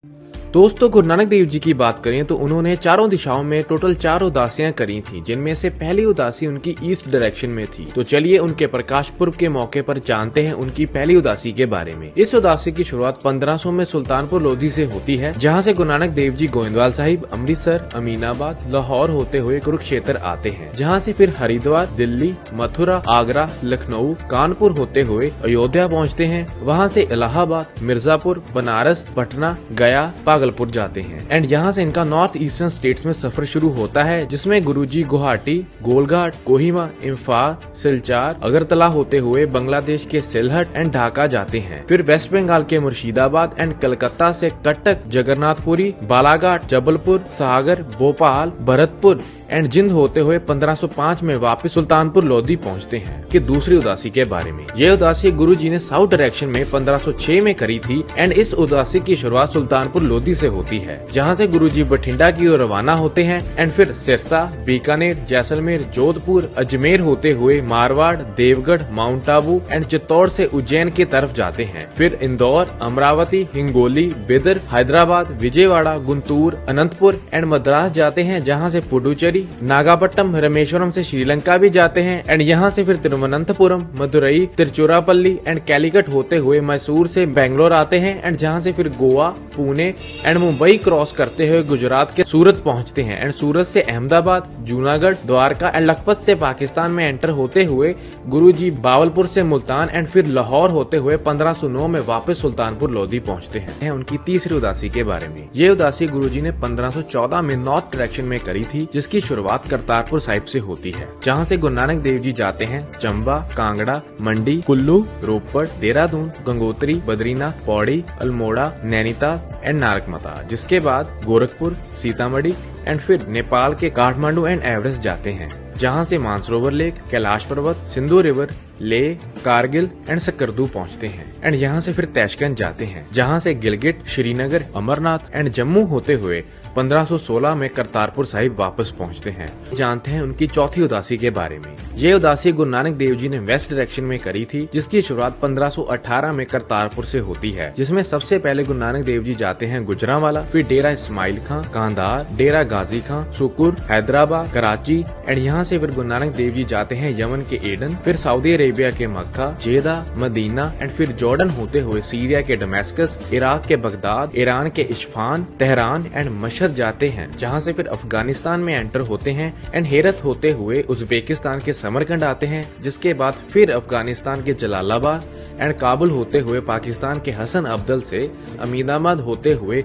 दोस्तों, गुरु नानक देव जी की बात करें तो उन्होंने चारों दिशाओं में टोटल 4 उदासियां करी थी, जिनमें से पहली उदासी उनकी ईस्ट डायरेक्शन में थी। तो चलिए उनके प्रकाश पर्व के मौके पर जानते हैं उनकी पहली उदासी के बारे में। इस उदासी की शुरुआत 1500 में सुल्तानपुर लोधी से होती है, जहां से गुरु नानक देव जी गोविंदवाल साहिब, अमृतसर, अमीनाबाद, लाहौर होते हुए कुरुक्षेत्र आते हैं, जहाँ से फिर हरिद्वार, दिल्ली, मथुरा, आगरा, लखनऊ, कानपुर होते हुए अयोध्या पहुँचते हैं। वहाँ से इलाहाबाद, मिर्जापुर, बनारस, पटना, गया, भागलपुर जाते हैं एंड यहाँ से इनका नॉर्थ ईस्टर्न स्टेट्स में सफर शुरू होता है, जिसमें गुरुजी गुवाहाटी, गोलघाट, कोहिमा, इम्फाल, सिलचार, अगरतला होते हुए बांग्लादेश के सिलहट एंड ढाका जाते हैं। फिर वेस्ट बंगाल के मुर्शिदाबाद एंड कलकत्ता से कटक, जगन्नाथपुरी, बालाघाट, जबलपुर, सागर, भोपाल, भरतपुर एंड जिंद होते हुए 1505 में वापस सुल्तानपुर लोधी पहुंचते हैं। कि दूसरी उदासी के बारे में, ये उदासी गुरुजी ने साउथ डायरेक्शन में 1506 में करी थी एंड इस उदासी की शुरुआत सुल्तानपुर लोधी से होती है, जहां से गुरुजी बठिंडा की ओर रवाना होते हैं एंड फिर सिरसा, बीकानेर, जैसलमेर, जोधपुर, अजमेर होते हुए मारवाड़, देवगढ़, माउंट आबू एंड चित्तौड़ से उज्जैन की तरफ जाते हैं। फिर इंदौर, अमरावती, हिंगोली, बिदर, हैदराबाद, विजयवाड़ा, गुंटूर, अनंतपुर एंड मद्रास जाते हैं, जहाँ से पुडुचेरी, नागापट्टम, रामेश्वरम से श्रीलंका भी जाते हैं एंड यहाँ से फिर तिरुवनंतपुरम, मदुरई, तिरुचिरापल्ली एंड कैलीकट होते हुए मैसूर से बेंगलोर आते हैं एंड जहाँ से फिर गोवा, पुणे एंड मुंबई क्रॉस करते हुए गुजरात के सूरत पहुँचते हैं एंड सूरत से अहमदाबाद, जूनागढ़, द्वारका एंड लखपत से पाकिस्तान में एंटर होते हुए गुरुजी बावलपुर से मुल्तान एंड फिर लाहौर होते हुए 1509 में वापस सुल्तानपुर लोधी पहुँचते हैं। उनकी तीसरी उदासी के बारे में, ये उदासी गुरुजी ने 1514 में नॉर्थ डायरेक्शन में करी थी, जिसकी शुरुआत करतारपुर साहिब से होती है, जहाँ से गुरु नानक देव जी जाते हैं चंबा, कांगड़ा, मंडी, कुल्लू, रोपड़, देहरादून, गंगोत्री, बद्रीनाथ, पौड़ी, अल्मोड़ा, नैनीताल एंड नारकमता, जिसके बाद गोरखपुर, सीतामढ़ी एंड फिर नेपाल के काठमांडू एंड एवरेस्ट जाते हैं, जहां से मानसरोवर लेक, कैलाश पर्वत, सिंधु रिवर, लेह, कारगिल एंड सकरदू पहुंचते हैं एंड यहां से फिर तैशकंद जाते हैं, जहां से गिलगिट, श्रीनगर, अमरनाथ एंड जम्मू होते हुए 1516 में करतारपुर साहिब वापस पहुंचते हैं। जानते हैं उनकी चौथी उदासी के बारे में। ये उदासी गुरु नानक देव जी ने वेस्ट डायरेक्शन में करी थी, जिसकी शुरुआत 1518 में करतारपुर से होती है, जिसमें सबसे पहले गुरु नानक देव जी जाते हैं गुजरांवाला, फिर डेरा इस्माइल खां, कांधार, डेरा गाजी खां, सुकुर, हैदराबाद, कराची एंड यहाँ से फिर गुरु नानक देव जी जाते हैं यमन के एडन, फिर सऊदी अरेबिया के मक्का, जेदा, मदीना एंड फिर जॉर्डन होते हुए सीरिया के डमेस्कस, इराक के बगदाद, ईरान के इस्फहान, तेहरान एंड मशहद जाते हैं, जहां से फिर अफगानिस्तान में एंटर होते हैं एंड हेरत होते हुए उज्बेकिस्तान के समरकंद आते हैं, जिसके बाद फिर अफगानिस्तान के जलालाबाद एंड काबुल होते हुए पाकिस्तान के हसन अब्दल से अमीनाबाद होते हुए